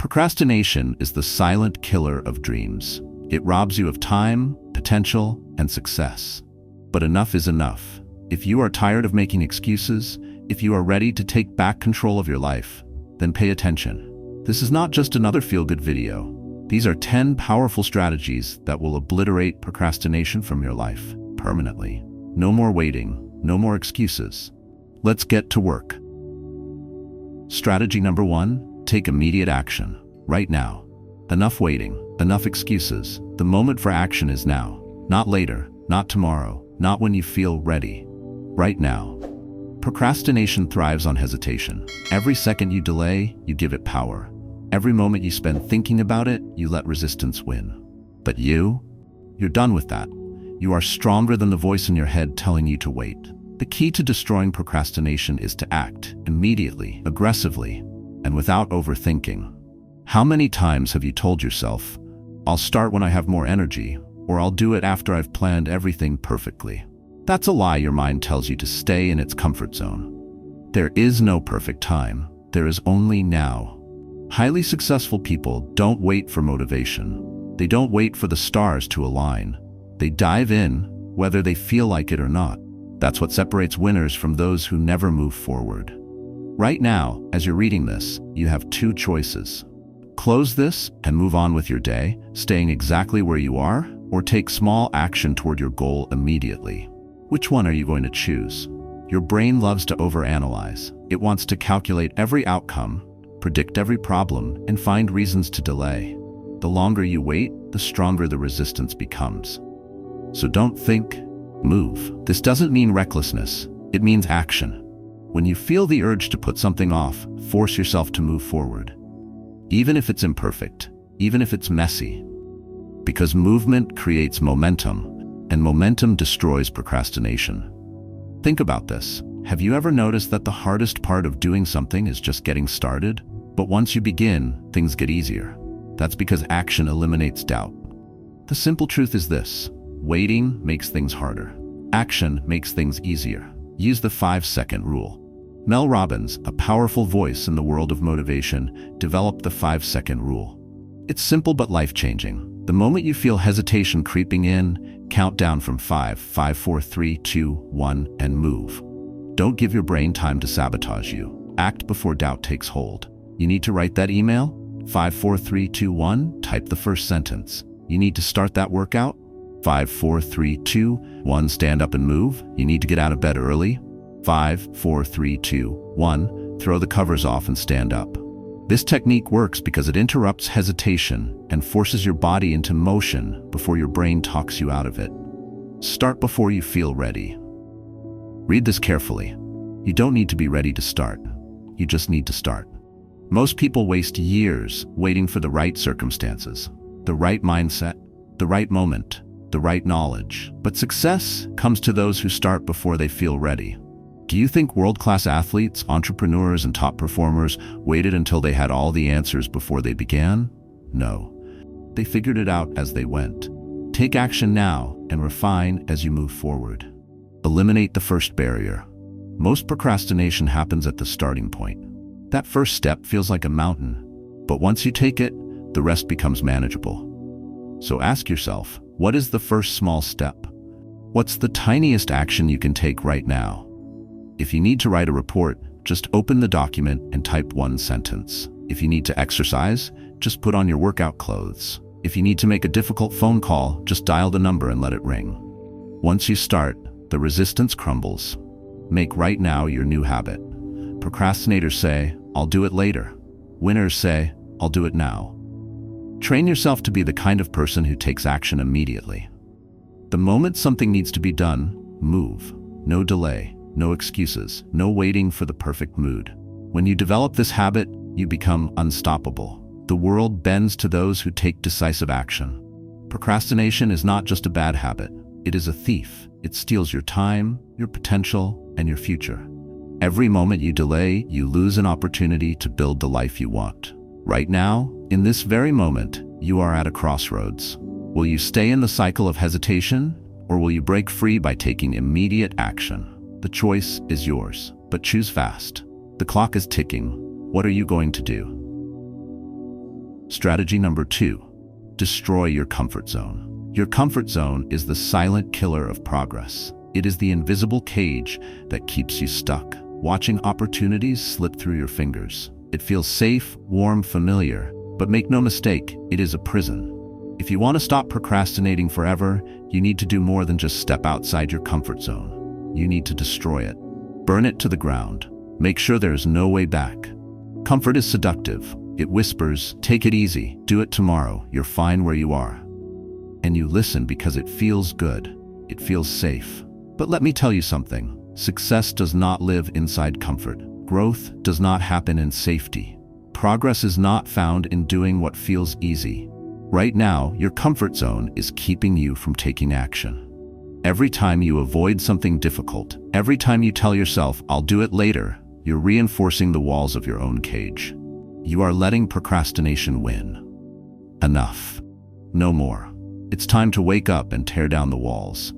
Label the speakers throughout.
Speaker 1: Procrastination is the silent killer of dreams. It robs you of time, potential, and success. But enough is enough. If you are tired of making excuses, if you are ready to take back control of your life, then pay attention. This is not just another feel-good video. These are 10 powerful strategies that will obliterate procrastination from your life permanently. No more waiting, no more excuses. Let's get to work. Strategy number 1, take immediate action, right now. Enough waiting, enough excuses. The moment for action is now. Not later, not tomorrow, not when you feel ready. Right now. Procrastination thrives on hesitation. Every second you delay, you give it power. Every moment you spend thinking about it, you let resistance win. But you're done with that. You are stronger than the voice in your head telling you to wait. The key to destroying procrastination is to act immediately, aggressively, and without overthinking. How many times have you told yourself, "I'll start when I have more energy," or "I'll do it after I've planned everything perfectly"? That's a lie your mind tells you to stay in its comfort zone. There is no perfect time. There is only now. Highly successful people don't wait for motivation. They don't wait for the stars to align. They dive in, whether they feel like it or not. That's what separates winners from those who never move forward. Right now, as you're reading this, you have 2 choices. Close this and move on with your day, staying exactly where you are, or take small action toward your goal immediately. Which one are you going to choose? Your brain loves to overanalyze. It wants to calculate every outcome, predict every problem, and find reasons to delay. The longer you wait, the stronger the resistance becomes. So don't think, move. This doesn't mean recklessness. It means action. When you feel the urge to put something off, force yourself to move forward. Even if it's imperfect, even if it's messy. Because movement creates momentum, and momentum destroys procrastination. Think about this. Have you ever noticed that the hardest part of doing something is just getting started? But once you begin, things get easier. That's because action eliminates doubt. The simple truth is this: waiting makes things harder. Action makes things easier. Use the 5-second rule. Mel Robbins, a powerful voice in the world of motivation, developed the 5-second rule. It's simple but life-changing. The moment you feel hesitation creeping in, count down from 5, 4, 3, 2, 1, and move. Don't give your brain time to sabotage you. Act before doubt takes hold. You need to write that email? 5, 4, 3, 2, 1, type the first sentence. You need to start that workout? 5, 4, 3, 2, 1, stand up and move. You need to get out of bed early? 5, 4, 3, 2, 1, throw the covers off and stand up. This technique works because it interrupts hesitation and forces your body into motion before your brain talks you out of it. Start before you feel ready. Read this carefully. You don't need to be ready to start. You just need to start. Most people waste years waiting for the right circumstances, the right mindset, the right moment, the right knowledge. But success comes to those who start before they feel ready. Do you think world-class athletes, entrepreneurs, and top performers waited until they had all the answers before they began? No. They figured it out as they went. Take action now and refine as you move forward. Eliminate the first barrier. Most procrastination happens at the starting point. That first step feels like a mountain, but once you take it, the rest becomes manageable. So ask yourself, what is the first small step? What's the tiniest action you can take right now? If you need to write a report, just open the document and type 1 sentence. If you need to exercise, just put on your workout clothes. If you need to make a difficult phone call, just dial the number and let it ring. Once you start, the resistance crumbles. Make right now your new habit. Procrastinators say, "I'll do it later." Winners say, "I'll do it now." Train yourself to be the kind of person who takes action immediately. The moment something needs to be done, move. No delay. No excuses, no waiting for the perfect mood. When you develop this habit, you become unstoppable. The world bends to those who take decisive action. Procrastination is not just a bad habit. It is a thief. It steals your time, your potential, and your future. Every moment you delay, you lose an opportunity to build the life you want. Right now, in this very moment, you are at a crossroads. Will you stay in the cycle of hesitation, or will you break free by taking immediate action? The choice is yours, but choose fast. The clock is ticking. What are you going to do? Strategy number 2. Destroy your comfort zone. Your comfort zone is the silent killer of progress. It is the invisible cage that keeps you stuck, watching opportunities slip through your fingers. It feels safe, warm, familiar, but make no mistake, it is a prison. If you want to stop procrastinating forever, you need to do more than just step outside your comfort zone. You need to destroy it. Burn it to the ground. Make sure there is no way back. Comfort is seductive. It whispers, "Take it easy, do it tomorrow, you're fine where you are." And you listen because it feels good. It feels safe. But let me tell you something. Success does not live inside comfort. Growth does not happen in safety. Progress is not found in doing what feels easy. Right now, your comfort zone is keeping you from taking action. Every time you avoid something difficult, every time you tell yourself, "I'll do it later," you're reinforcing the walls of your own cage. You are letting procrastination win. Enough. No more. It's time to wake up and tear down the walls.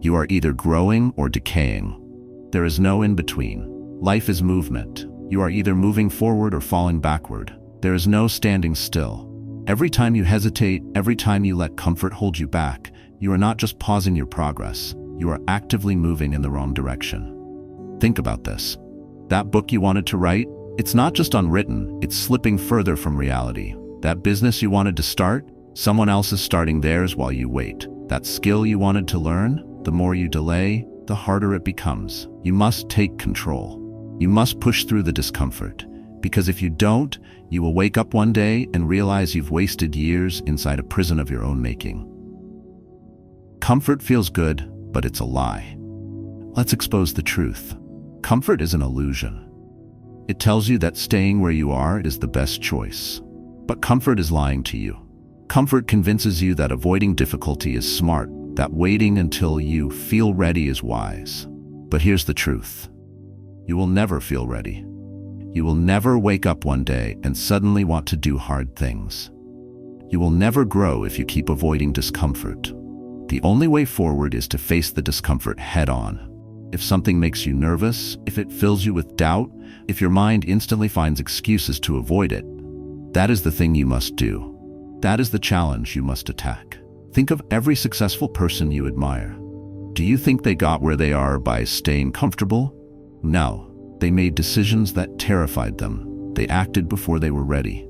Speaker 1: You are either growing or decaying. There is no in between. Life is movement. You are either moving forward or falling backward. There is no standing still. Every time you hesitate, every time you let comfort hold you back, you are not just pausing your progress, you are actively moving in the wrong direction. Think about this. That book you wanted to write, it's not just unwritten, it's slipping further from reality. That business you wanted to start, someone else is starting theirs while you wait. That skill you wanted to learn, the more you delay, the harder it becomes. You must take control. You must push through the discomfort. Because if you don't, you will wake up one day and realize you've wasted years inside a prison of your own making. Comfort feels good, but it's a lie. Let's expose the truth. Comfort is an illusion. It tells you that staying where you are is the best choice. But comfort is lying to you. Comfort convinces you that avoiding difficulty is smart, that waiting until you feel ready is wise. But here's the truth. You will never feel ready. You will never wake up one day and suddenly want to do hard things. You will never grow if you keep avoiding discomfort. The only way forward is to face the discomfort head on. If something makes you nervous, if it fills you with doubt, if your mind instantly finds excuses to avoid it, that is the thing you must do. That is the challenge you must attack. Think of every successful person you admire. Do you think they got where they are by staying comfortable? No. They made decisions that terrified them. They acted before they were ready.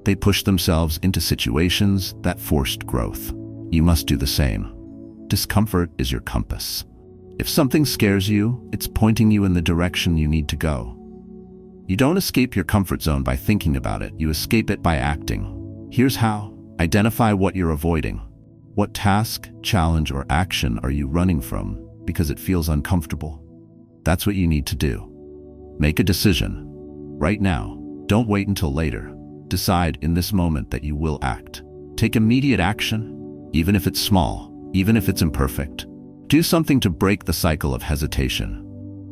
Speaker 1: They pushed themselves into situations that forced growth. You must do the same. Discomfort is your compass. If something scares you, it's pointing you in the direction you need to go. You don't escape your comfort zone by thinking about it. You escape it by acting. Here's how. Identify what you're avoiding. What task, challenge, or action are you running from because it feels uncomfortable? That's what you need to do. Make a decision. Right now. Don't wait until later. Decide in this moment that you will act. Take immediate action, even if it's small, even if it's imperfect. Do something to break the cycle of hesitation.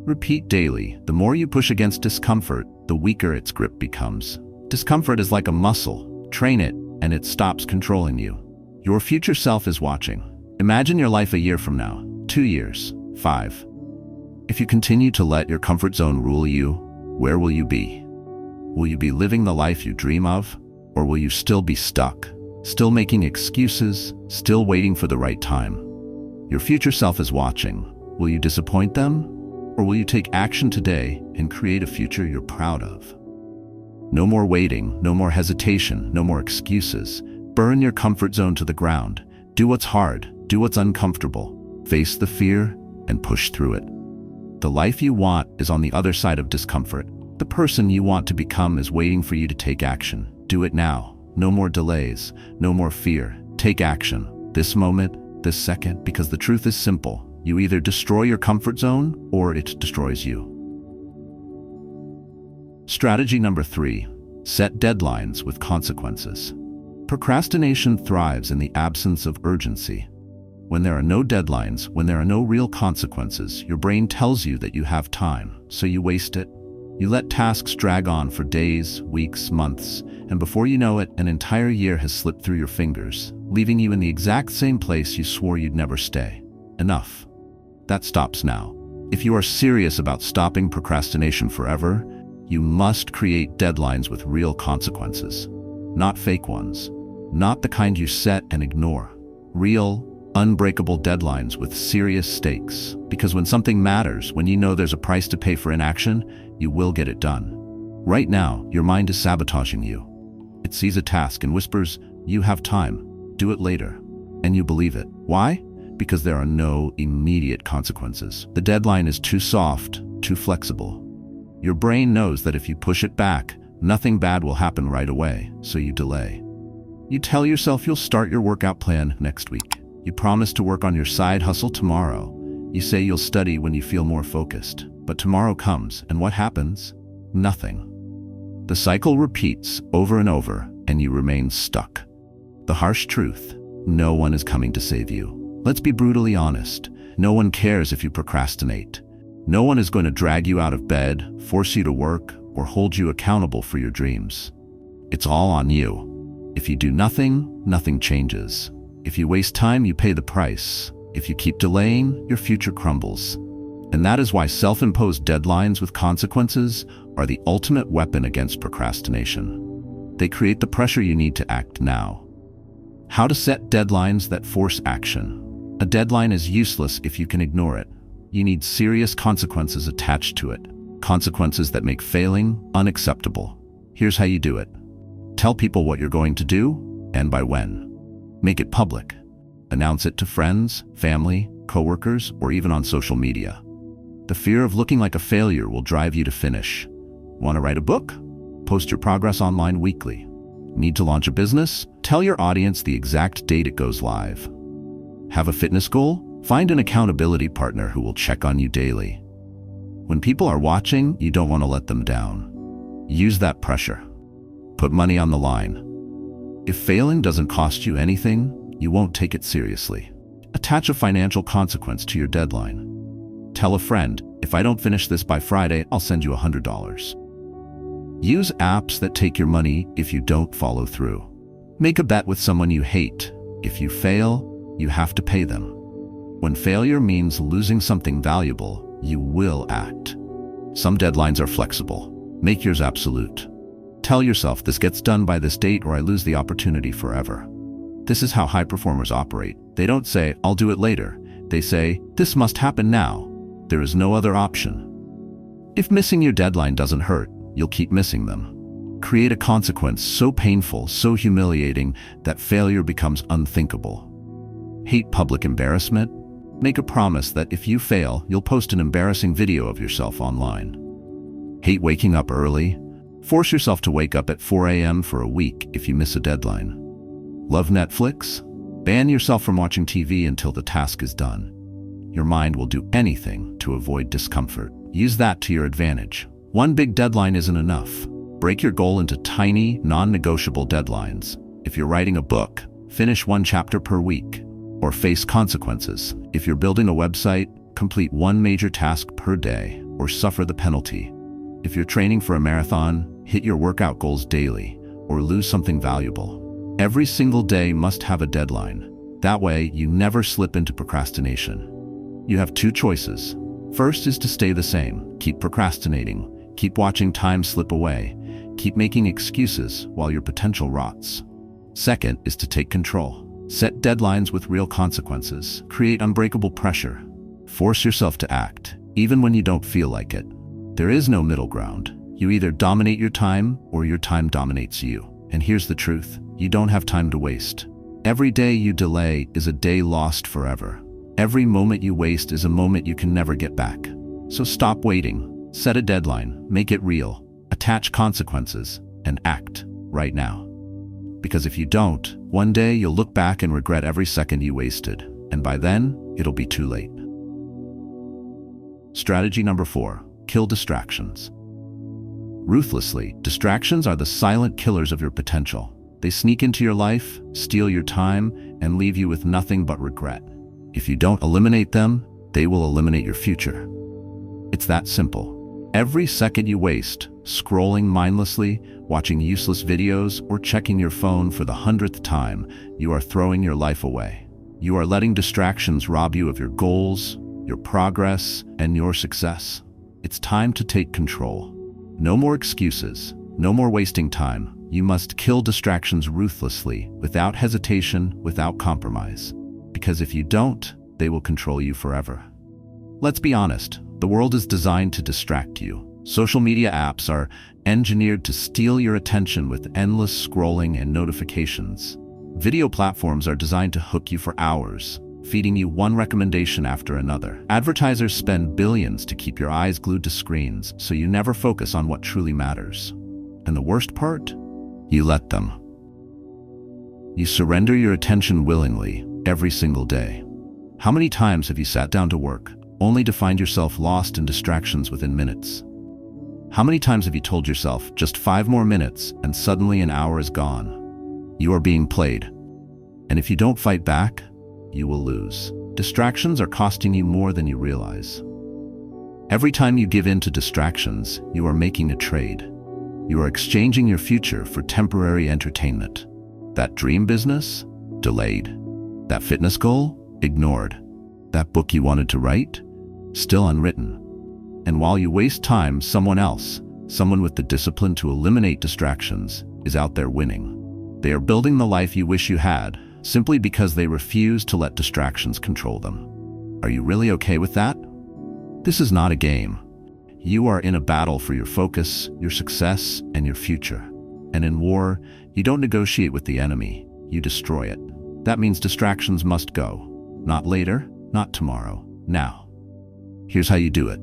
Speaker 1: Repeat daily. The more you push against discomfort, the weaker its grip becomes. Discomfort is like a muscle. Train it, and it stops controlling you. Your future self is watching. Imagine your life a year from now, 2 years, 5. If you continue to let your comfort zone rule you, where will you be? Will you be living the life you dream of? Or will you still be stuck, still making excuses, still waiting for the right time? Your future self is watching. Will you disappoint them? Or will you take action today and create a future you're proud of? No more waiting, no more hesitation, no more excuses. Burn your comfort zone to the ground. Do what's hard, do what's uncomfortable. Face the fear and push through it. The life you want is on the other side of discomfort. The person you want to become is waiting for you to take action. Do it now. No more delays, no more fear. Take action. This moment, this second, because the truth is simple. You either destroy your comfort zone or it destroys you. Strategy number 3. Set deadlines with consequences. Procrastination thrives in the absence of urgency. When there are no deadlines, when there are no real consequences, your brain tells you that you have time, so you waste it. You let tasks drag on for days, weeks, months, and before you know it, an entire year has slipped through your fingers, leaving you in the exact same place you swore you'd never stay. Enough. That stops now. If you are serious about stopping procrastination forever, you must create deadlines with real consequences. not fake ones. Not the kind you set and ignore. Real, unbreakable deadlines with serious stakes. Because when something matters, when you know there's a price to pay for inaction, you will get it done. Right now, your mind is sabotaging you. It sees a task and whispers, "You have time. Do it later." And you believe it. Why? Because there are no immediate consequences. The deadline is too soft, too flexible. Your brain knows that if you push it back, nothing bad will happen right away, so you delay. You tell yourself you'll start your workout plan next week. You promise to work on your side hustle tomorrow. You say you'll study when you feel more focused. But tomorrow comes, and what happens? Nothing. The cycle repeats over and over, and you remain stuck. The harsh truth: no one is coming to save you. Let's be brutally honest. No one cares if you procrastinate. No one is going to drag you out of bed, force you to work, or hold you accountable for your dreams. It's all on you. If you do nothing, nothing changes. If you waste time, you pay the price. If you keep delaying, your future crumbles. And that is why self-imposed deadlines with consequences are the ultimate weapon against procrastination. They create the pressure you need to act now. How to set deadlines that force action. A deadline is useless if you can ignore it. You need serious consequences attached to it. Consequences that make failing unacceptable. Here's how you do it. Tell people what you're going to do, and by when. Make it public. Announce it to friends, family, coworkers, or even on social media. The fear of looking like a failure will drive you to finish. Want to write a book? Post your progress online weekly. Need to launch a business? Tell your audience the exact date it goes live. Have a fitness goal? Find an accountability partner who will check on you daily. When people are watching, you don't want to let them down. Use that pressure. Put money on the line. If failing doesn't cost you anything, you won't take it seriously. Attach a financial consequence to your deadline. Tell a friend, "If I don't finish this by Friday, I'll send you $100. Use apps that take your money if you don't follow through. Make a bet with someone you hate. If you fail, you have to pay them. When failure means losing something valuable, you will act. Some deadlines are flexible. Make yours absolute. Tell yourself, "This gets done by this date or I lose the opportunity forever." This is how high performers operate. They don't say, "I'll do it later." They say, "This must happen now. There is no other option." If missing your deadline doesn't hurt, you'll keep missing them. Create a consequence so painful, so humiliating, that failure becomes unthinkable. Hate public embarrassment? Make a promise that if you fail, you'll post an embarrassing video of yourself online. Hate waking up early? Force yourself to wake up at 4 a.m. for a week if you miss a deadline. Love Netflix? Ban yourself from watching TV until the task is done. Your mind will do anything to avoid discomfort. Use that to your advantage. One big deadline isn't enough. Break your goal into tiny, non-negotiable deadlines. If you're writing a book, finish one chapter per week, or face consequences. If you're building a website, complete one major task per day, or suffer the penalty. If you're training for a marathon, hit your workout goals daily, or lose something valuable. Every single day must have a deadline. That way, you never slip into procrastination. You have two choices. First is to stay the same. Keep procrastinating. Keep watching time slip away. Keep making excuses while your potential rots. Second is to take control. Set deadlines with real consequences. Create unbreakable pressure. Force yourself to act, even when you don't feel like it. There is no middle ground. You either dominate your time or your time dominates you. And here's the truth. You don't have time to waste. Every day you delay is a day lost forever. Every moment you waste is a moment you can never get back. So stop waiting. Set a deadline. Make it real. Attach consequences. And act right now. Because if you don't, one day you'll look back and regret every second you wasted. And by then, it'll be too late. Strategy number 4. Kill distractions. Ruthlessly, distractions are the silent killers of your potential. They sneak into your life, steal your time, and leave you with nothing but regret. If you don't eliminate them, they will eliminate your future. It's that simple. Every second you waste, scrolling mindlessly, watching useless videos, or checking your phone for the 100th time, you are throwing your life away. You are letting distractions rob you of your goals, your progress, and your success. It's time to take control. No more excuses. No more wasting time. You must kill distractions ruthlessly, without hesitation, without compromise. Because if you don't, they will control you forever. Let's be honest, the world is designed to distract you. Social media apps are engineered to steal your attention with endless scrolling and notifications. Video platforms are designed to hook you for hours, feeding you one recommendation after another. Advertisers spend billions to keep your eyes glued to screens, so you never focus on what truly matters. And the worst part? You let them. You surrender your attention willingly, every single day. How many times have you sat down to work, only to find yourself lost in distractions within minutes? How many times have you told yourself, just 5 more minutes, and suddenly an hour is gone? You are being played. And if you don't fight back, you will lose. Distractions are costing you more than you realize. Every time you give in to distractions, you are making a trade. You are exchanging your future for temporary entertainment. That dream business? Delayed. That fitness goal? Ignored. That book you wanted to write? Still unwritten. And while you waste time, someone else, someone with the discipline to eliminate distractions, is out there winning. They are building the life you wish you had, simply because they refuse to let distractions control them. Are you really okay with that? This is not a game. You are in a battle for your focus, your success, and your future. And in war, you don't negotiate with the enemy, you destroy it. That means distractions must go. Not later, not tomorrow, now. Here's how you do it.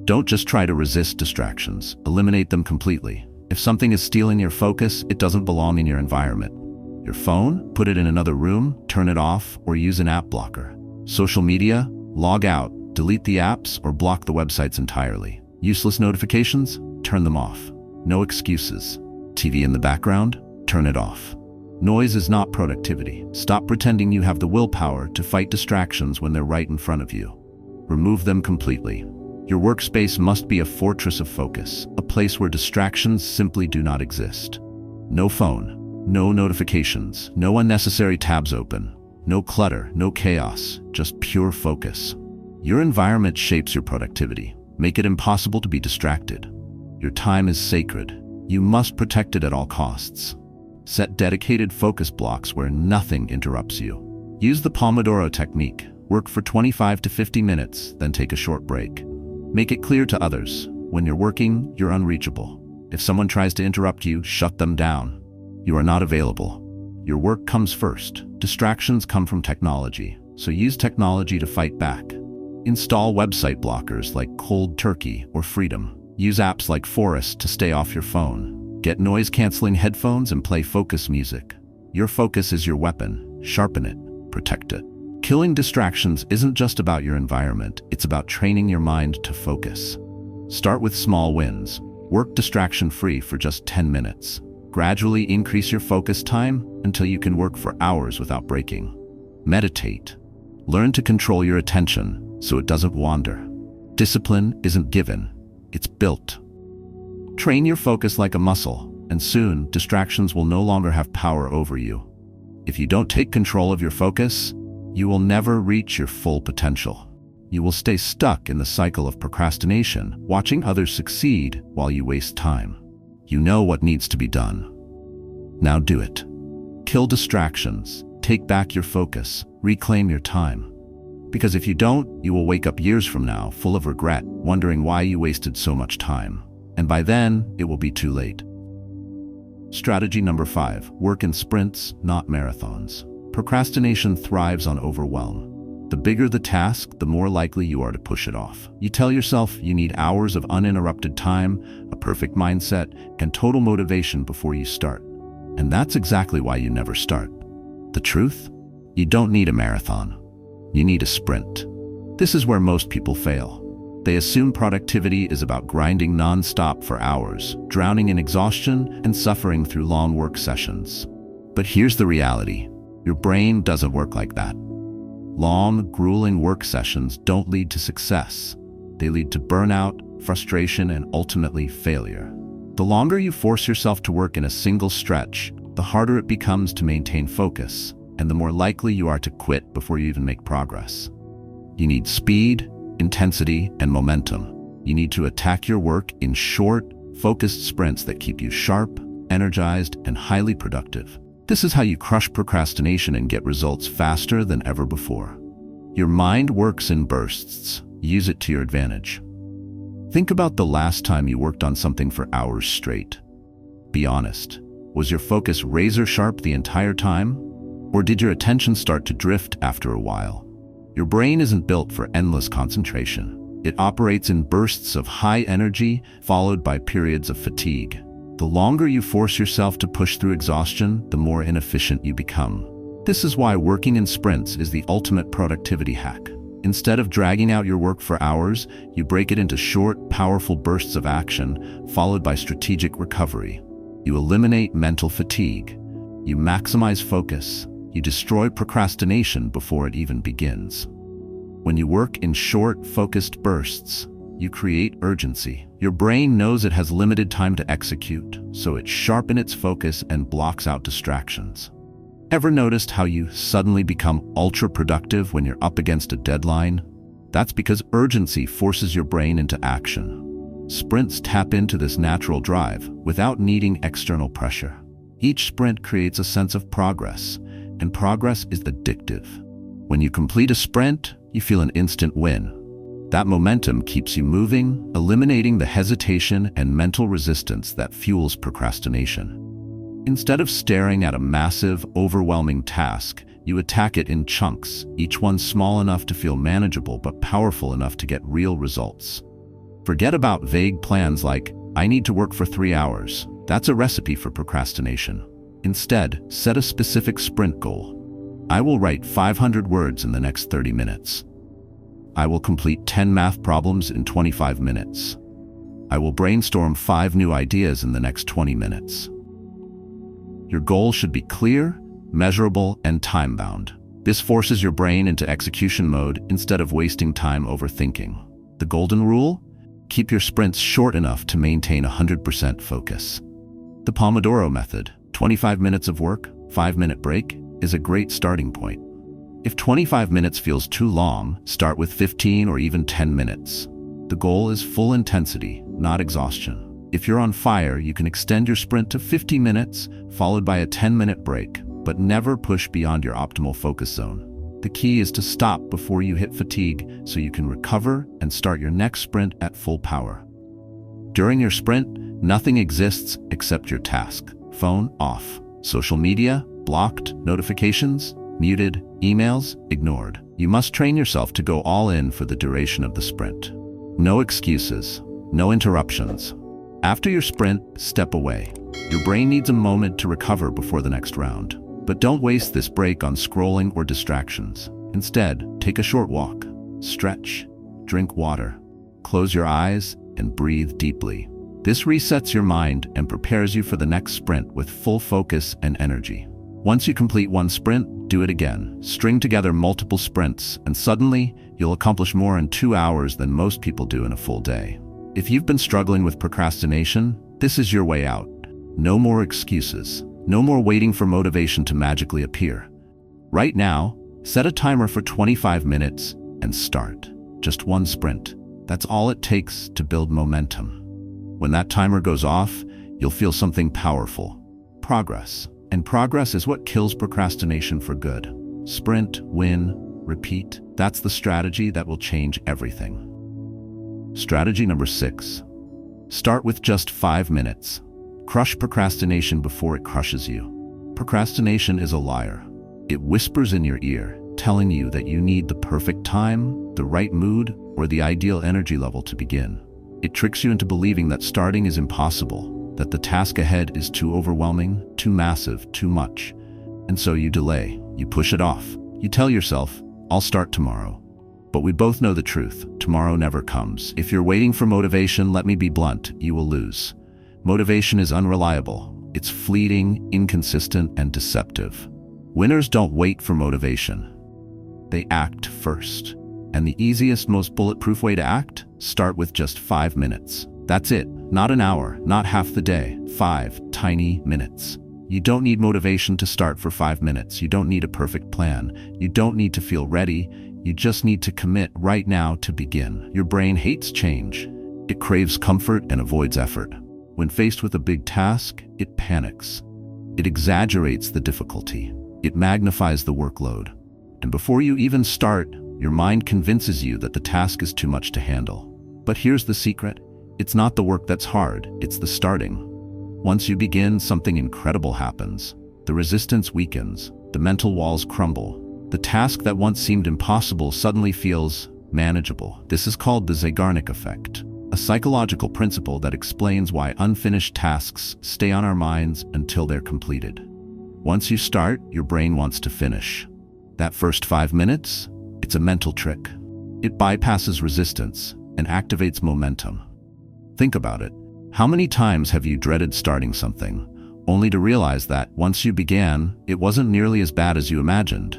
Speaker 1: Don't just try to resist distractions, eliminate them completely. If something is stealing your focus, it doesn't belong in your environment. Your phone? Put it in another room, turn it off, or use an app blocker. Social media? Log out, delete the apps, or block the websites entirely. Useless notifications? Turn them off. No excuses. TV in the background? Turn it off. Noise is not productivity. Stop pretending you have the willpower to fight distractions when they're right in front of you. Remove them completely. Your workspace must be a fortress of focus, a place where distractions simply do not exist. No phone, no notifications, no unnecessary tabs open, no clutter, no chaos, just pure focus. Your environment shapes your productivity. Make it impossible to be distracted. Your time is sacred. You must protect it at all costs. Set dedicated focus blocks where nothing interrupts you. Use the Pomodoro technique. Work for 25 to 50 minutes, then take a short break. Make it clear to others, when you're working, you're unreachable. If someone tries to interrupt you, shut them down. You are not available. Your work comes first. Distractions come from technology, so use technology to fight back. Install website blockers like Cold Turkey or Freedom. Use apps like Forest to stay off your phone. Get noise-canceling headphones and play focus music. Your focus is your weapon. Sharpen it. Protect it. Killing distractions isn't just about your environment, it's about training your mind to focus. Start with small wins. Work distraction-free for just 10 minutes. Gradually increase your focus time until you can work for hours without breaking. Meditate. Learn to control your attention so it doesn't wander. Discipline isn't given, it's built. Train your focus like a muscle, and soon distractions will no longer have power over you. If you don't take control of your focus, you will never reach your full potential. You will stay stuck in the cycle of procrastination, watching others succeed while you waste time. You know what needs to be done. Now do it. Kill distractions, take back your focus, reclaim your time. Because if you don't, you will wake up years from now full of regret, wondering why you wasted so much time. And by then, it will be too late. Strategy number 5, work in sprints, not marathons. Procrastination thrives on overwhelm. The bigger the task, the more likely you are to push it off. You tell yourself you need hours of uninterrupted time, a perfect mindset, and total motivation before you start. And that's exactly why you never start. The truth? You don't need a marathon. You need a sprint. This is where most people fail. They assume productivity is about grinding non-stop for hours, drowning in exhaustion, and suffering through long work sessions. But here's the reality. Your brain doesn't work like that. Long, grueling work sessions don't lead to success. They lead to burnout, frustration, and ultimately failure. The longer you force yourself to work in a single stretch, the harder it becomes to maintain focus, and the more likely you are to quit before you even make progress. You need speed, intensity, and momentum. You need to attack your work in short, focused sprints that keep you sharp, energized, and highly productive. This is how you crush procrastination and get results faster than ever before. Your mind works in bursts. Use it to your advantage. Think about the last time you worked on something for hours straight. Be honest. Was your focus razor sharp the entire time? Or did your attention start to drift after a while? Your brain isn't built for endless concentration. It operates in bursts of high energy, followed by periods of fatigue. The longer you force yourself to push through exhaustion, the more inefficient you become. This is why working in sprints is the ultimate productivity hack. Instead of dragging out your work for hours, you break it into short, powerful bursts of action, followed by strategic recovery. You eliminate mental fatigue. You maximize focus. You destroy procrastination before it even begins. When you work in short, focused bursts, you create urgency. Your brain knows it has limited time to execute, so it sharpens its focus and blocks out distractions. Ever noticed how you suddenly become ultra-productive when you're up against a deadline? That's because urgency forces your brain into action. Sprints tap into this natural drive without needing external pressure. Each sprint creates a sense of progress, and progress is addictive. When you complete a sprint, you feel an instant win. That momentum keeps you moving, eliminating the hesitation and mental resistance that fuels procrastination. Instead of staring at a massive, overwhelming task, you attack it in chunks, each one small enough to feel manageable but powerful enough to get real results. Forget about vague plans like, "I need to work for 3 hours." That's a recipe for procrastination. Instead, set a specific sprint goal. I will write 500 words in the next 30 minutes. I will complete 10 math problems in 25 minutes. I will brainstorm 5 new ideas in the next 20 minutes. Your goal should be clear, measurable, and time-bound. This forces your brain into execution mode instead of wasting time overthinking. The golden rule? Keep your sprints short enough to maintain 100% focus. The Pomodoro method, 25 minutes of work, 5-minute break, is a great starting point. If 25 minutes feels too long, start with 15 or even 10 minutes. The goal is full intensity, not exhaustion. If you're on fire, you can extend your sprint to 50 minutes, followed by a 10-minute break, but never push beyond your optimal focus zone. The key is to stop before you hit fatigue so you can recover and start your next sprint at full power. During your sprint, nothing exists except your task. Phone off. Social media blocked. Notifications muted. Emails ignored. You must train yourself to go all in for the duration of the sprint. No excuses. No interruptions. After your sprint, step away. Your brain needs a moment to recover before the next round. But don't waste this break on scrolling or distractions. Instead, take a short walk. Stretch. Drink water. Close your eyes and breathe deeply. This resets your mind and prepares you for the next sprint with full focus and energy. Once you complete one sprint, do it again. String together multiple sprints, and suddenly, you'll accomplish more in 2 hours than most people do in a full day. If you've been struggling with procrastination, this is your way out. No more excuses. No more waiting for motivation to magically appear. Right now, set a timer for 25 minutes and start. Just one sprint. That's all it takes to build momentum. When that timer goes off, you'll feel something powerful. Progress. And progress is what kills procrastination for good. Sprint, win, repeat. That's the strategy that will change everything. Strategy number 6. Start with just 5 minutes. Crush procrastination before it crushes you. Procrastination is a liar. It whispers in your ear, telling you that you need the perfect time, the right mood, or the ideal energy level to begin. It tricks you into believing that starting is impossible, that the task ahead is too overwhelming, too massive, too much. And so you delay, you push it off. You tell yourself, "I'll start tomorrow." But we both know the truth. Tomorrow never comes. If you're waiting for motivation, let me be blunt, you will lose. Motivation is unreliable. It's fleeting, inconsistent, and deceptive. Winners don't wait for motivation. They act first. And the easiest, most bulletproof way to act? Start with just 5 minutes. That's it. Not an hour, not half the day. 5 tiny minutes. You don't need motivation to start for 5 minutes. You don't need a perfect plan. You don't need to feel ready. You just need to commit right now to begin. Your brain hates change. It craves comfort and avoids effort. When faced with a big task, it panics. It exaggerates the difficulty. It magnifies the workload. And before you even start, your mind convinces you that the task is too much to handle. But here's the secret. It's not the work that's hard, it's the starting. Once you begin, something incredible happens. The resistance weakens, the mental walls crumble. The task that once seemed impossible suddenly feels manageable. This is called the Zeigarnik effect, a psychological principle that explains why unfinished tasks stay on our minds until they're completed. Once you start, your brain wants to finish. That first 5 minutes, it's a mental trick. It bypasses resistance and activates momentum. Think about it. How many times have you dreaded starting something, only to realize that once you began, it wasn't nearly as bad as you imagined?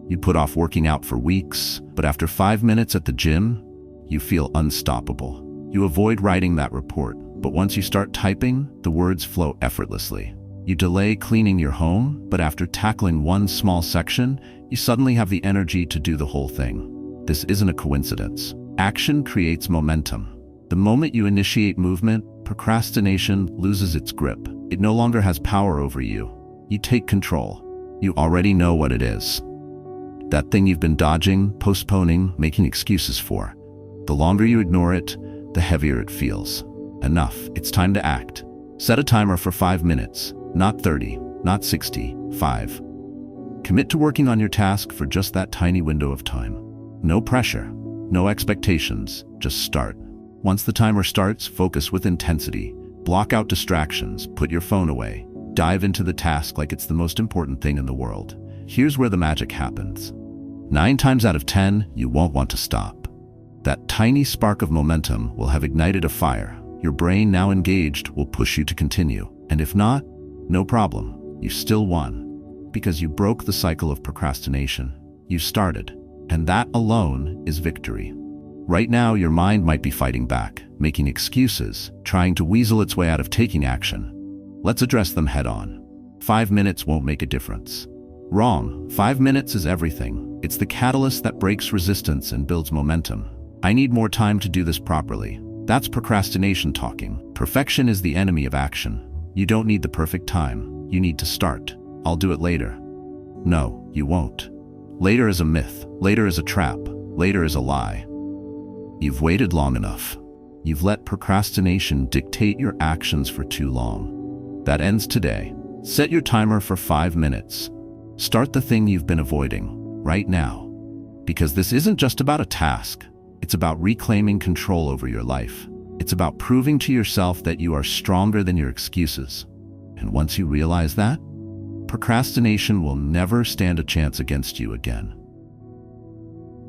Speaker 1: You put off working out for weeks, but after 5 minutes at the gym, you feel unstoppable. You avoid writing that report, but once you start typing, the words flow effortlessly. You delay cleaning your home, but after tackling one small section, you suddenly have the energy to do the whole thing. This isn't a coincidence. Action creates momentum. The moment you initiate movement, procrastination loses its grip. It no longer has power over you. You take control. You already know what it is. That thing you've been dodging, postponing, making excuses for. The longer you ignore it, the heavier it feels. Enough. It's time to act. Set a timer for 5 minutes, not 30, not 60, 5. Commit to working on your task for just that tiny window of time. No pressure, no expectations, just start. Once the timer starts, focus with intensity. Block out distractions, put your phone away. Dive into the task like it's the most important thing in the world. Here's where the magic happens. 9 times out of 10, you won't want to stop. That tiny spark of momentum will have ignited a fire. Your brain, now engaged, will push you to continue. And if not, no problem. You still won. Because you broke the cycle of procrastination. You started. And that alone is victory. Right now, your mind might be fighting back, making excuses, trying to weasel its way out of taking action. Let's address them head on. 5 minutes won't make a difference. Wrong. 5 minutes is everything. It's the catalyst that breaks resistance and builds momentum. I need more time to do this properly. That's procrastination talking. Perfection is the enemy of action. You don't need the perfect time. You need to start. I'll do it later. No, you won't. Later is a myth. Later is a trap. Later is a lie. You've waited long enough. You've let procrastination dictate your actions for too long. That ends today. Set your timer for 5 minutes. Start the thing you've been avoiding, right now. Because this isn't just about a task. It's about reclaiming control over your life. It's about proving to yourself that you are stronger than your excuses. And once you realize that, procrastination will never stand a chance against you again.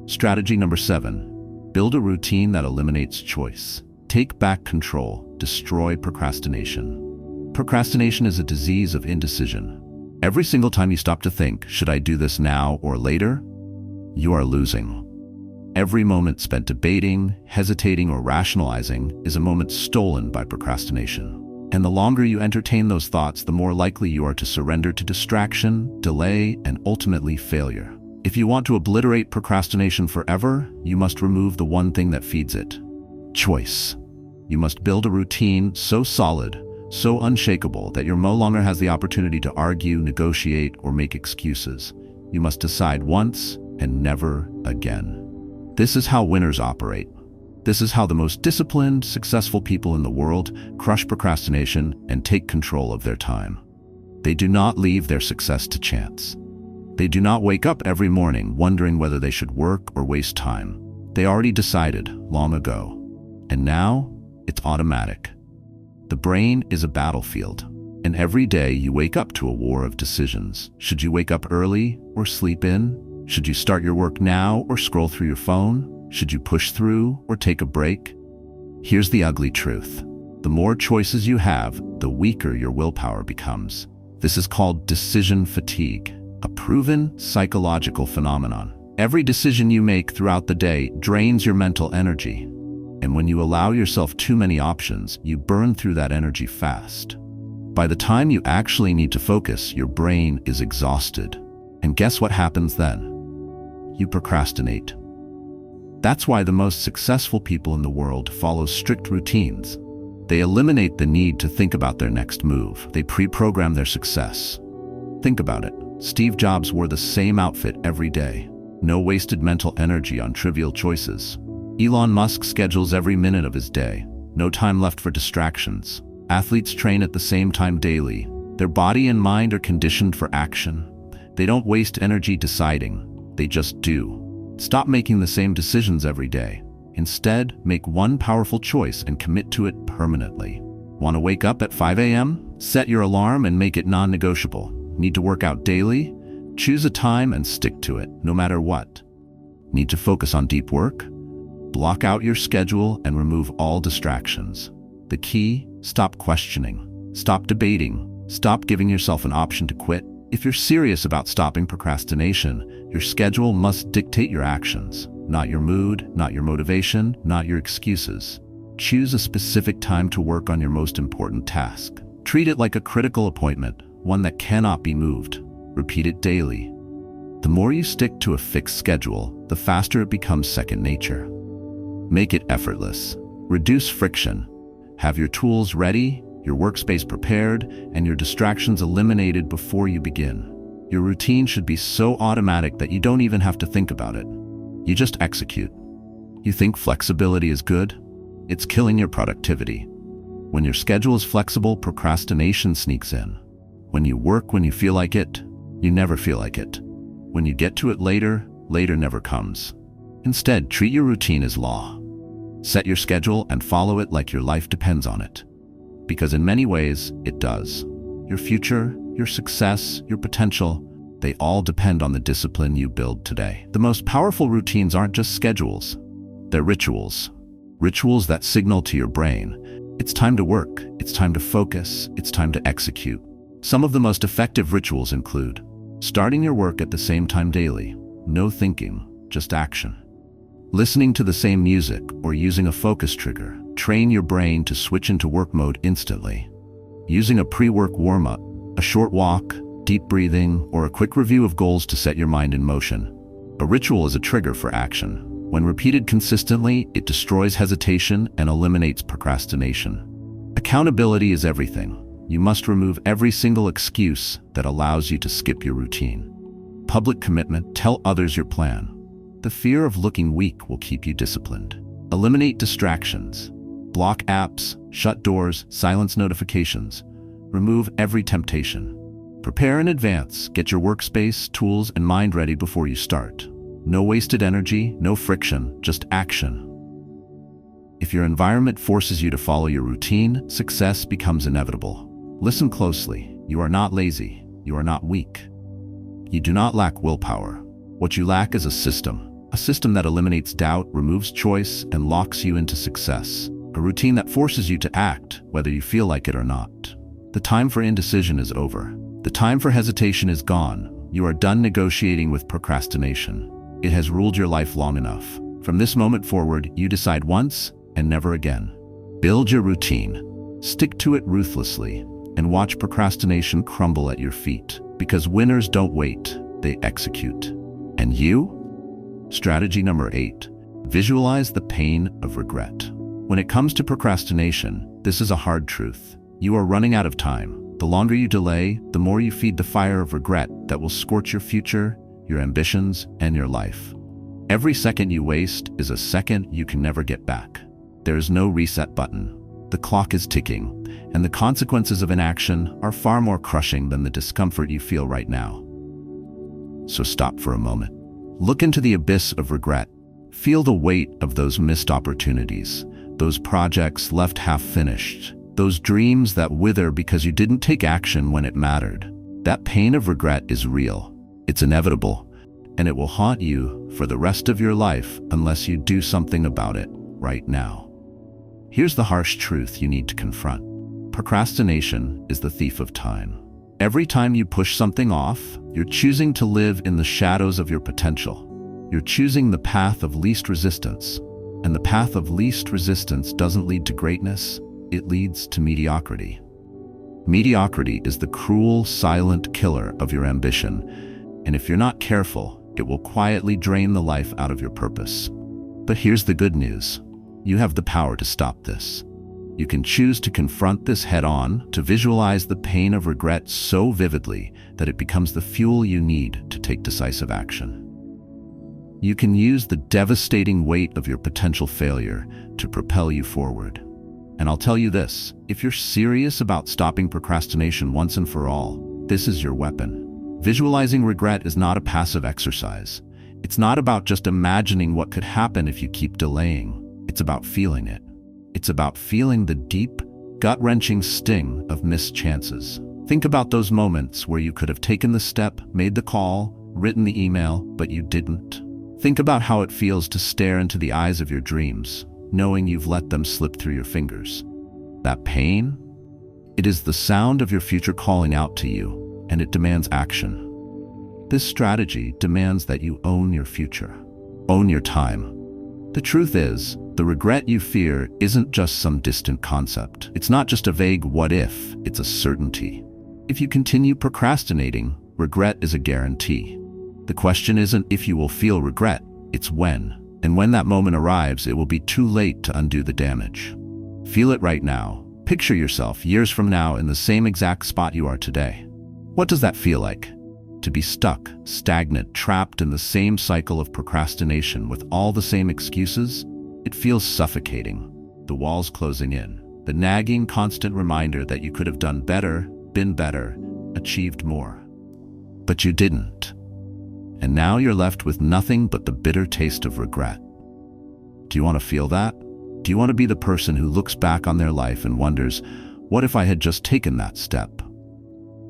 Speaker 1: Strategy number 7. Build a routine that eliminates choice. Take back control. Destroy procrastination. Procrastination is a disease of indecision. Every single time you stop to think, should I do this now or later? You are losing. Every moment spent debating, hesitating, or rationalizing is a moment stolen by procrastination. And the longer you entertain those thoughts, the more likely you are to surrender to distraction, delay, and ultimately failure. If you want to obliterate procrastination forever, you must remove the one thing that feeds it: choice. You must build a routine so solid, so unshakable that your no longer has the opportunity to argue, negotiate, or make excuses. You must decide once and never again. This is how winners operate. This is how the most disciplined, successful people in the world crush procrastination and take control of their time. They do not leave their success to chance. They do not wake up every morning wondering whether they should work or waste time. They already decided long ago. And now, it's automatic. The brain is a battlefield, and every day you wake up to a war of decisions. Should you wake up early or sleep in? Should you start your work now or scroll through your phone? Should you push through or take a break? Here's the ugly truth. The more choices you have, the weaker your willpower becomes. This is called decision fatigue, a proven psychological phenomenon. Every decision you make throughout the day drains your mental energy. And when you allow yourself too many options, you burn through that energy fast. By the time you actually need to focus, your brain is exhausted. And guess what happens then? You procrastinate. That's why the most successful people in the world follow strict routines. They eliminate the need to think about their next move. They pre-program their success. Think about it. Steve Jobs wore the same outfit every day. No wasted mental energy on trivial choices. Elon Musk schedules every minute of his day. No time left for distractions. Athletes train at the same time daily. Their body and mind are conditioned for action. They don't waste energy deciding. They just do. Stop making the same decisions every day. Instead, make one powerful choice and commit to it permanently. Want to wake up at 5 a.m.? Set your alarm and make it non-negotiable. Need to work out daily? Choose a time and stick to it, no matter what. Need to focus on deep work? Block out your schedule and remove all distractions. The key: stop questioning. Stop debating. Stop giving yourself an option to quit. If you're serious about stopping procrastination, your schedule must dictate your actions. Not your mood, not your motivation, not your excuses. Choose a specific time to work on your most important task. Treat it like a critical appointment, one that cannot be moved. Repeat it daily. The more you stick to a fixed schedule, the faster it becomes second nature. Make it effortless. Reduce friction. Have your tools ready, your workspace prepared, and your distractions eliminated before you begin. Your routine should be so automatic that you don't even have to think about it. You just execute. You think flexibility is good? It's killing your productivity. When your schedule is flexible, procrastination sneaks in. When you work when you feel like it, you never feel like it. When you get to it later, later never comes. Instead, treat your routine as law. Set your schedule and follow it like your life depends on it. Because in many ways, it does. Your future, your success, your potential, they all depend on the discipline you build today. The most powerful routines aren't just schedules. They're rituals. Rituals that signal to your brain, it's time to work, it's time to focus, it's time to execute. Some of the most effective rituals include starting your work at the same time daily, no thinking, just action. Listening to the same music or using a focus trigger, train your brain to switch into work mode instantly. Using a pre-work warm-up, a short walk, deep breathing, or a quick review of goals to set your mind in motion. A ritual is a trigger for action. When repeated consistently, it destroys hesitation and eliminates procrastination. Accountability is everything. You must remove every single excuse that allows you to skip your routine. Public commitment: tell others your plan. The fear of looking weak will keep you disciplined. Eliminate distractions. Block apps, shut doors, silence notifications. Remove every temptation. Prepare in advance. Get your workspace, tools, and mind ready before you start. No wasted energy, no friction, just action. If your environment forces you to follow your routine, success becomes inevitable. Listen closely. You are not lazy. You are not weak. You do not lack willpower. What you lack is a system that eliminates doubt, removes choice, and locks you into success. A routine that forces you to act, whether you feel like it or not. The time for indecision is over. The time for hesitation is gone. You are done negotiating with procrastination. It has ruled your life long enough. From this moment forward, you decide once and never again. Build your routine. Stick to it ruthlessly, and watch procrastination crumble at your feet. Because winners don't wait, they execute. And you? Strategy number 8. Visualize the pain of regret. When it comes to procrastination, this is a hard truth. You are running out of time. The longer you delay, the more you feed the fire of regret that will scorch your future, your ambitions, and your life. Every second you waste is a second you can never get back. There is no reset button. The clock is ticking, and the consequences of inaction are far more crushing than the discomfort you feel right now. So stop for a moment. Look into the abyss of regret. Feel the weight of those missed opportunities, those projects left half-finished, those dreams that wither because you didn't take action when it mattered. That pain of regret is real. It's inevitable, and it will haunt you for the rest of your life unless you do something about it right now. Here's the harsh truth you need to confront. Procrastination is the thief of time. Every time you push something off, you're choosing to live in the shadows of your potential. You're choosing the path of least resistance, and the path of least resistance doesn't lead to greatness, it leads to mediocrity. Mediocrity is the cruel, silent killer of your ambition, and if you're not careful, it will quietly drain the life out of your purpose. But here's the good news. You have the power to stop this. You can choose to confront this head-on, to visualize the pain of regret so vividly that it becomes the fuel you need to take decisive action. You can use the devastating weight of your potential failure to propel you forward. And I'll tell you this, if you're serious about stopping procrastination once and for all, this is your weapon. Visualizing regret is not a passive exercise. It's not about just imagining what could happen if you keep delaying. It's about feeling it. It's about feeling the deep, gut-wrenching sting of missed chances. Think about those moments where you could have taken the step, made the call, written the email, but you didn't. Think about how it feels to stare into the eyes of your dreams, knowing you've let them slip through your fingers. That pain? It is the sound of your future calling out to you, and it demands action. This strategy demands that you own your future, own your time. The truth is, the regret you fear isn't just some distant concept. It's not just a vague what if, it's a certainty. If you continue procrastinating, regret is a guarantee. The question isn't if you will feel regret, it's when. And when that moment arrives, it will be too late to undo the damage. Feel it right now. Picture yourself years from now in the same exact spot you are today. What does that feel like? To be stuck, stagnant, trapped in the same cycle of procrastination with all the same excuses? It feels suffocating. The walls closing in. The nagging, constant reminder that you could have done better, been better, achieved more. But you didn't. And now you're left with nothing but the bitter taste of regret. Do you want to feel that? Do you want to be the person who looks back on their life and wonders, what if I had just taken that step?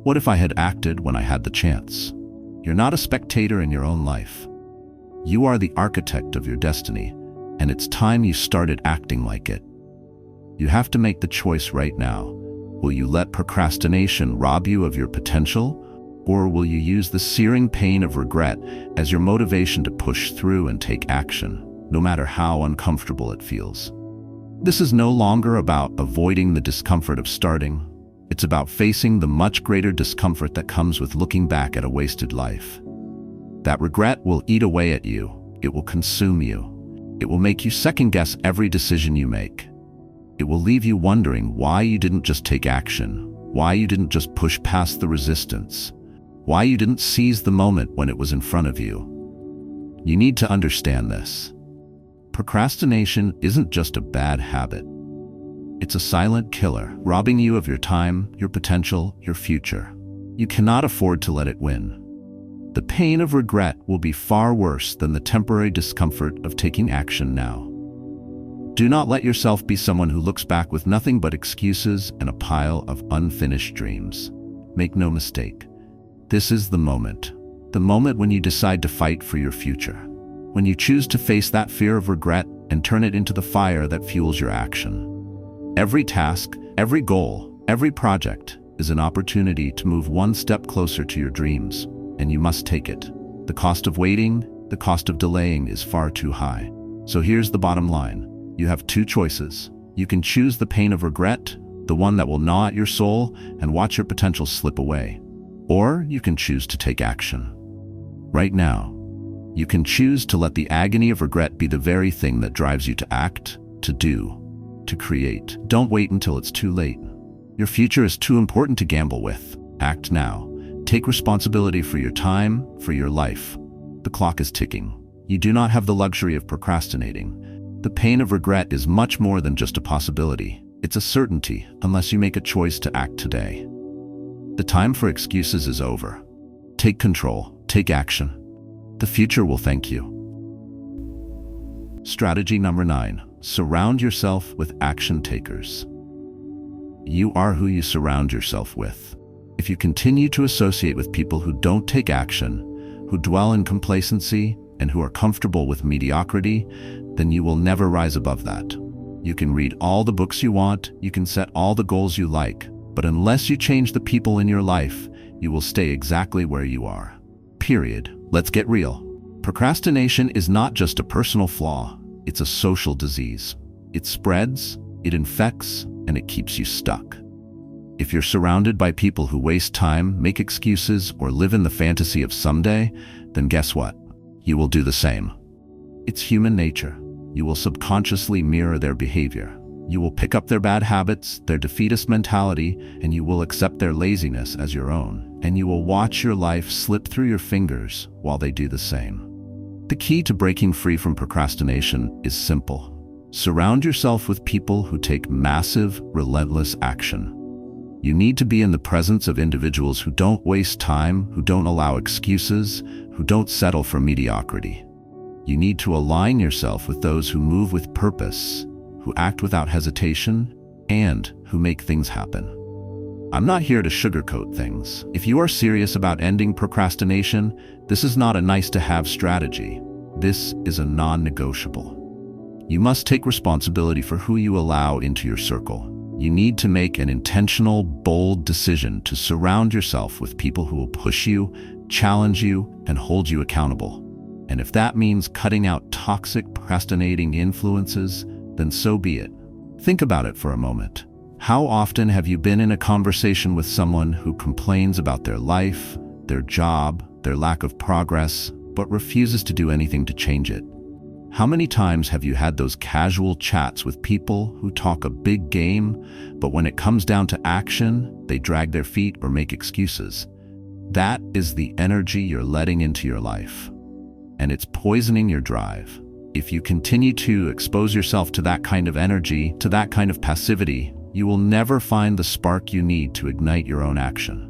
Speaker 1: What if I had acted when I had the chance? You're not a spectator in your own life. You are the architect of your destiny, and it's time you started acting like it. You have to make the choice right now. Will you let procrastination rob you of your potential? Or will you use the searing pain of regret as your motivation to push through and take action, no matter how uncomfortable it feels? This is no longer about avoiding the discomfort of starting. It's about facing the much greater discomfort that comes with looking back at a wasted life. That regret will eat away at you. It will consume you. It will make you second-guess every decision you make. It will leave you wondering why you didn't just take action, why you didn't just push past the resistance, why you didn't seize the moment when it was in front of you. You need to understand this. Procrastination isn't just a bad habit. It's a silent killer, robbing you of your time, your potential, your future. You cannot afford to let it win. The pain of regret will be far worse than the temporary discomfort of taking action now. Do not let yourself be someone who looks back with nothing but excuses and a pile of unfinished dreams. Make no mistake. This is the moment when you decide to fight for your future, when you choose to face that fear of regret and turn it into the fire that fuels your action. Every task, every goal, every project is an opportunity to move one step closer to your dreams, and you must take it. The cost of waiting, the cost of delaying is far too high. So here's the bottom line. You have two choices. You can choose the pain of regret, the one that will gnaw at your soul and watch your potential slip away. Or you can choose to take action. Right now, you can choose to let the agony of regret be the very thing that drives you to act, to do, to create. Don't wait until it's too late. Your future is too important to gamble with. Act now. Take responsibility for your time, for your life. The clock is ticking. You do not have the luxury of procrastinating. The pain of regret is much more than just a possibility. It's a certainty, unless you make a choice to act today. The time for excuses is over. Take control. Take action. The future will thank you. Strategy number 9. Surround yourself with action takers. You are who you surround yourself with. If you continue to associate with people who don't take action, who dwell in complacency, and who are comfortable with mediocrity, then you will never rise above that. You can read all the books you want, you can set all the goals you like, but unless you change the people in your life, you will stay exactly where you are. Period. Let's get real. Procrastination is not just a personal flaw, it's a social disease. It spreads, it infects, and it keeps you stuck. If you're surrounded by people who waste time, make excuses, or live in the fantasy of someday, then guess what? You will do the same. It's human nature. You will subconsciously mirror their behavior. You will pick up their bad habits, their defeatist mentality, and you will accept their laziness as your own. And you will watch your life slip through your fingers while they do the same. The key to breaking free from procrastination is simple. Surround yourself with people who take massive, relentless action. You need to be in the presence of individuals who don't waste time, who don't allow excuses, who don't settle for mediocrity. You need to align yourself with those who move with purpose, who act without hesitation, and who make things happen. I'm not here to sugarcoat things. If you are serious about ending procrastination, this is not a nice-to-have strategy. This is a non-negotiable. You must take responsibility for who you allow into your circle. You need to make an intentional, bold decision to surround yourself with people who will push you, challenge you, and hold you accountable. And if that means cutting out toxic, procrastinating influences, then so be it. Think about it for a moment. How often have you been in a conversation with someone who complains about their life, their job, their lack of progress, but refuses to do anything to change it? How many times have you had those casual chats with people who talk a big game, but when it comes down to action, they drag their feet or make excuses? That is the energy you're letting into your life, and it's poisoning your drive. If you continue to expose yourself to that kind of energy, to that kind of passivity, you will never find the spark you need to ignite your own action.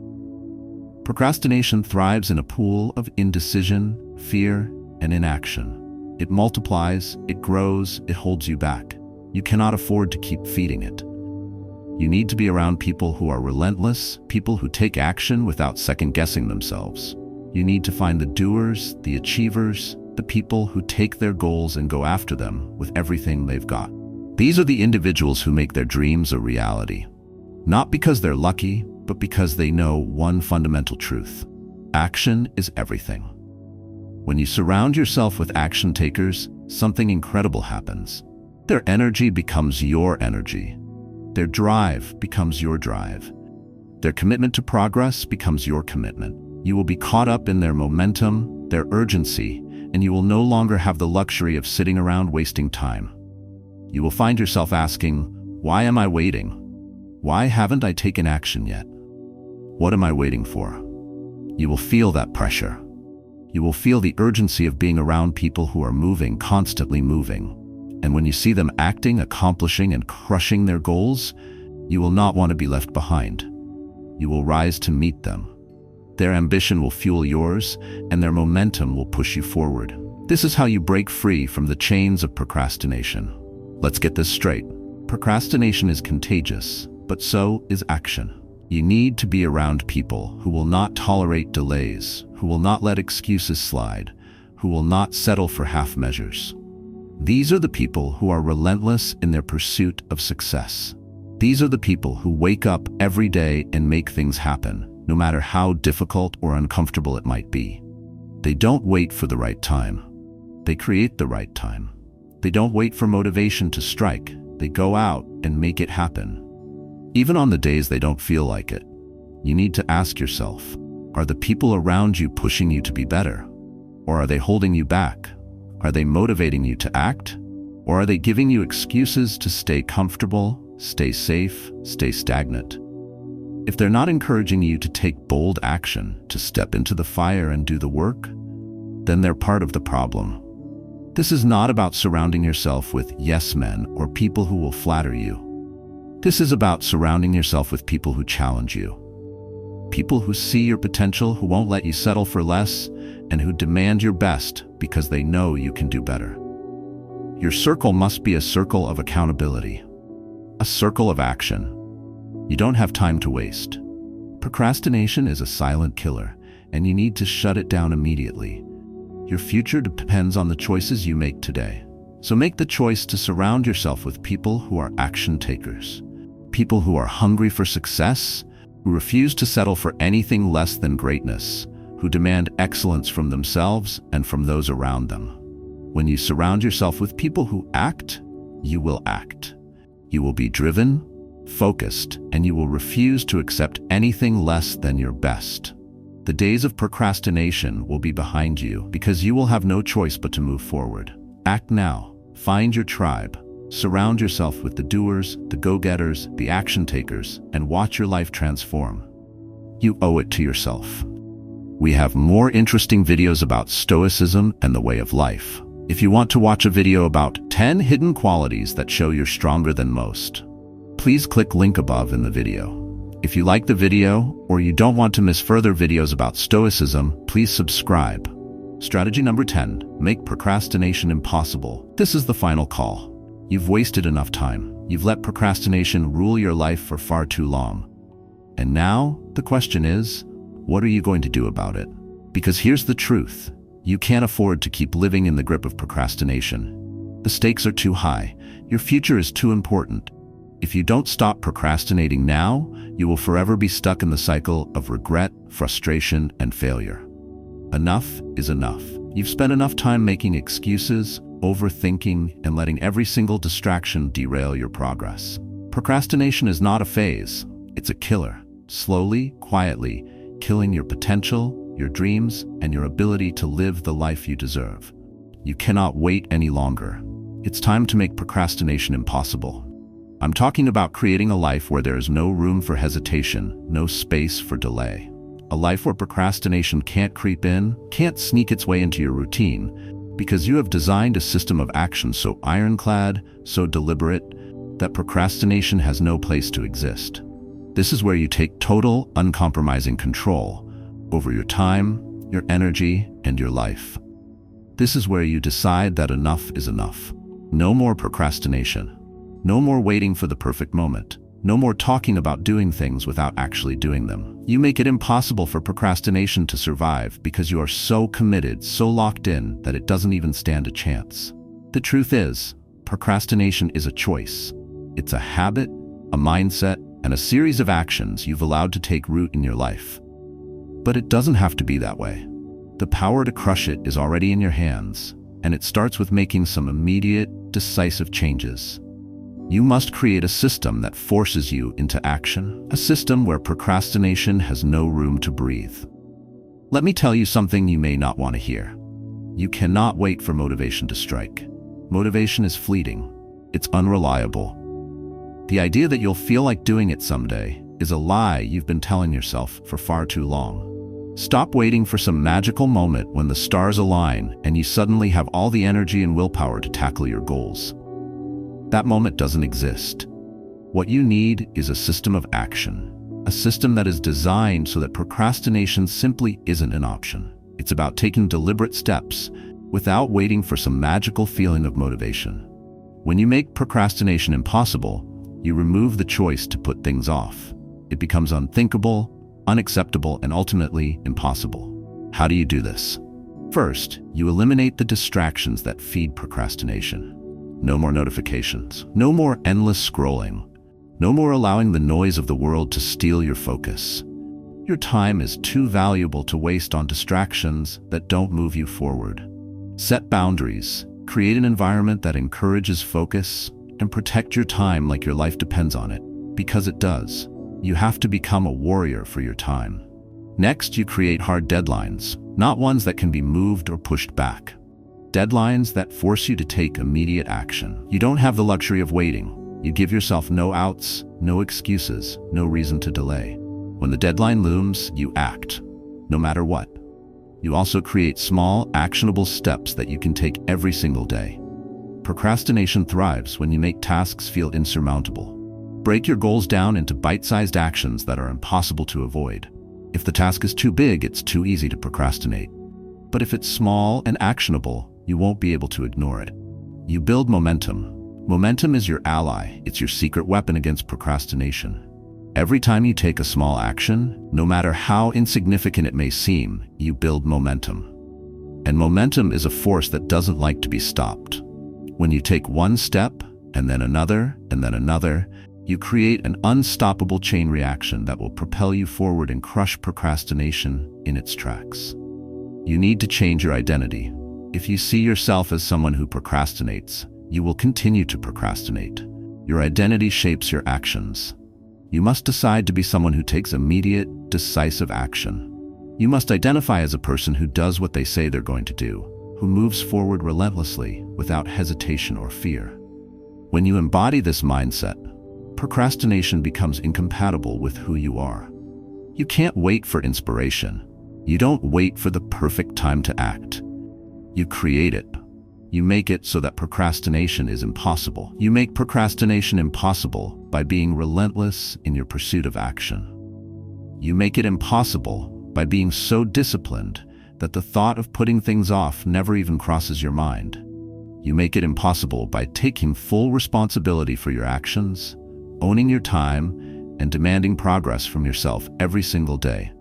Speaker 1: Procrastination thrives in a pool of indecision, fear, and inaction. It multiplies, it grows, it holds you back. You cannot afford to keep feeding it. You need to be around people who are relentless, people who take action without second-guessing themselves. You need to find the doers, the achievers, the people who take their goals and go after them with everything they've got. These are the individuals who make their dreams a reality. Not because they're lucky, but because they know one fundamental truth. Action is everything. When you surround yourself with action takers, something incredible happens. Their energy becomes your energy. Their drive becomes your drive. Their commitment to progress becomes your commitment. You will be caught up in their momentum, their urgency, and you will no longer have the luxury of sitting around wasting time. You will find yourself asking, why am I waiting? Why haven't I taken action yet? What am I waiting for? You will feel that pressure. You will feel the urgency of being around people who are moving, constantly moving. And when you see them acting, accomplishing, and crushing their goals, you will not want to be left behind. You will rise to meet them. Their ambition will fuel yours, and their momentum will push you forward. This is how you break free from the chains of procrastination. Let's get this straight. Procrastination is contagious, but so is action. You need to be around people who will not tolerate delays, who will not let excuses slide, who will not settle for half measures. These are the people who are relentless in their pursuit of success. These are the people who wake up every day and make things happen, no matter how difficult or uncomfortable it might be. They don't wait for the right time. They create the right time. They don't wait for motivation to strike. They go out and make it happen. Even on the days they don't feel like it, you need to ask yourself, are the people around you pushing you to be better? Or are they holding you back? Are they motivating you to act? Or are they giving you excuses to stay comfortable, stay safe, stay stagnant? If they're not encouraging you to take bold action, to step into the fire and do the work, then they're part of the problem. This is not about surrounding yourself with yes men or people who will flatter you. This is about surrounding yourself with people who challenge you. People who see your potential, who won't let you settle for less, and who demand your best because they know you can do better. Your circle must be a circle of accountability, a circle of action. You don't have time to waste. Procrastination is a silent killer, and you need to shut it down immediately. Your future depends on the choices you make today. So make the choice to surround yourself with people who are action takers. People who are hungry for success, who refuse to settle for anything less than greatness, who demand excellence from themselves and from those around them. When you surround yourself with people who act, you will act. You will be driven, focused, and you will refuse to accept anything less than your best. The days of procrastination will be behind you because you will have no choice but to move forward. Act now. Find your tribe. Surround yourself with the doers, the go-getters, the action takers, and watch your life transform. You owe it to yourself. We have more interesting videos about stoicism and the way of life. If you want to watch a video about 10 hidden qualities that show you're stronger than most, please click link above in the video. If you like the video or you don't want to miss further videos about stoicism, please subscribe. Strategy number 10, make procrastination impossible. This is the final call. You've wasted enough time. You've let procrastination rule your life for far too long. And now the question is, what are you going to do about it? Because here's the truth. You can't afford to keep living in the grip of procrastination. The stakes are too high. Your future is too important. If you don't stop procrastinating now, you will forever be stuck in the cycle of regret, frustration, and failure. Enough is enough. You've spent enough time making excuses, overthinking, and letting every single distraction derail your progress. Procrastination is not a phase. It's a killer. Slowly, quietly, killing your potential, your dreams, and your ability to live the life you deserve. You cannot wait any longer. It's time to make procrastination impossible. I'm talking about creating a life where there is no room for hesitation, no space for delay. A life where procrastination can't creep in, can't sneak its way into your routine, because you have designed a system of action so ironclad, so deliberate, that procrastination has no place to exist. This is where you take total, uncompromising control over your time, your energy, and your life. This is where you decide that enough is enough. No more procrastination. No more waiting for the perfect moment. No more talking about doing things without actually doing them. You make it impossible for procrastination to survive because you are so committed, so locked in, that it doesn't even stand a chance. The truth is, procrastination is a choice. It's a habit, a mindset, and a series of actions you've allowed to take root in your life. But it doesn't have to be that way. The power to crush it is already in your hands, and it starts with making some immediate, decisive changes. You must create a system that forces you into action, a system where procrastination has no room to breathe. Let me tell you something you may not want to hear. You cannot wait for motivation to strike. Motivation is fleeting. It's unreliable. The idea that you'll feel like doing it someday is a lie you've been telling yourself for far too long. Stop waiting for some magical moment when the stars align and you suddenly have all the energy and willpower to tackle your goals. That moment doesn't exist. What you need is a system of action, a system that is designed so that procrastination simply isn't an option. It's about taking deliberate steps without waiting for some magical feeling of motivation. When you make procrastination impossible, you remove the choice to put things off. It becomes unthinkable, unacceptable, and ultimately impossible. How do you do this? First, you eliminate the distractions that feed procrastination. No more notifications. No more endless scrolling. No more allowing the noise of the world to steal your focus. Your time is too valuable to waste on distractions that don't move you forward. Set boundaries. Create an environment that encourages focus, and protect your time like your life depends on it, because it does. You have to become a warrior for your time. Next, you create hard deadlines, not ones that can be moved or pushed back. Deadlines that force you to take immediate action. You don't have the luxury of waiting. You give yourself no outs, no excuses, no reason to delay. When the deadline looms, you act, no matter what. You also create small, actionable steps that you can take every single day. Procrastination thrives when you make tasks feel insurmountable. Break your goals down into bite-sized actions that are impossible to avoid. If the task is too big, it's too easy to procrastinate. But if it's small and actionable, you won't be able to ignore it. You build momentum. Momentum is your ally. It's your secret weapon against procrastination. Every time you take a small action, no matter how insignificant it may seem, you build momentum. And momentum is a force that doesn't like to be stopped. When you take one step, and then another, you create an unstoppable chain reaction that will propel you forward and crush procrastination in its tracks. You need to change your identity. If you see yourself as someone who procrastinates, you will continue to procrastinate. Your identity shapes your actions. You must decide to be someone who takes immediate, decisive action. You must identify as a person who does what they say they're going to do, who moves forward relentlessly without hesitation or fear. When you embody this mindset, procrastination becomes incompatible with who you are. You can't wait for inspiration. You don't wait for the perfect time to act. You create it. You make it so that procrastination is impossible. You make procrastination impossible by being relentless in your pursuit of action. You make it impossible by being so disciplined that the thought of putting things off never even crosses your mind. You make it impossible by taking full responsibility for your actions, owning your time, and demanding progress from yourself every single day.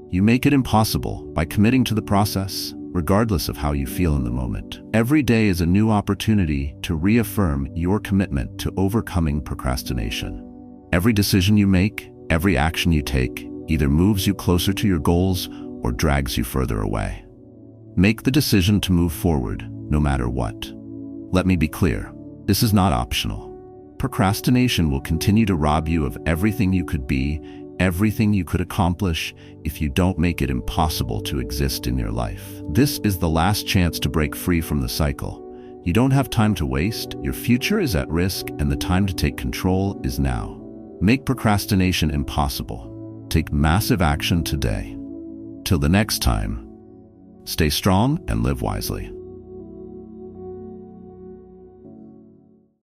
Speaker 1: You make it impossible by committing to the process, regardless of how you feel in the moment. Every day is a new opportunity to reaffirm your commitment to overcoming procrastination. Every decision you make, every action you take, either moves you closer to your goals or drags you further away. Make the decision to move forward, no matter what. Let me be clear, this is not optional. Procrastination will continue to rob you of everything you could be, everything you could accomplish, if you don't make it impossible to exist in your life. This is the last chance to break free from the cycle. You don't have time to waste, your future is at risk, and the time to take control is now. Make procrastination impossible. Take massive action today. Till the next time, stay strong and live wisely.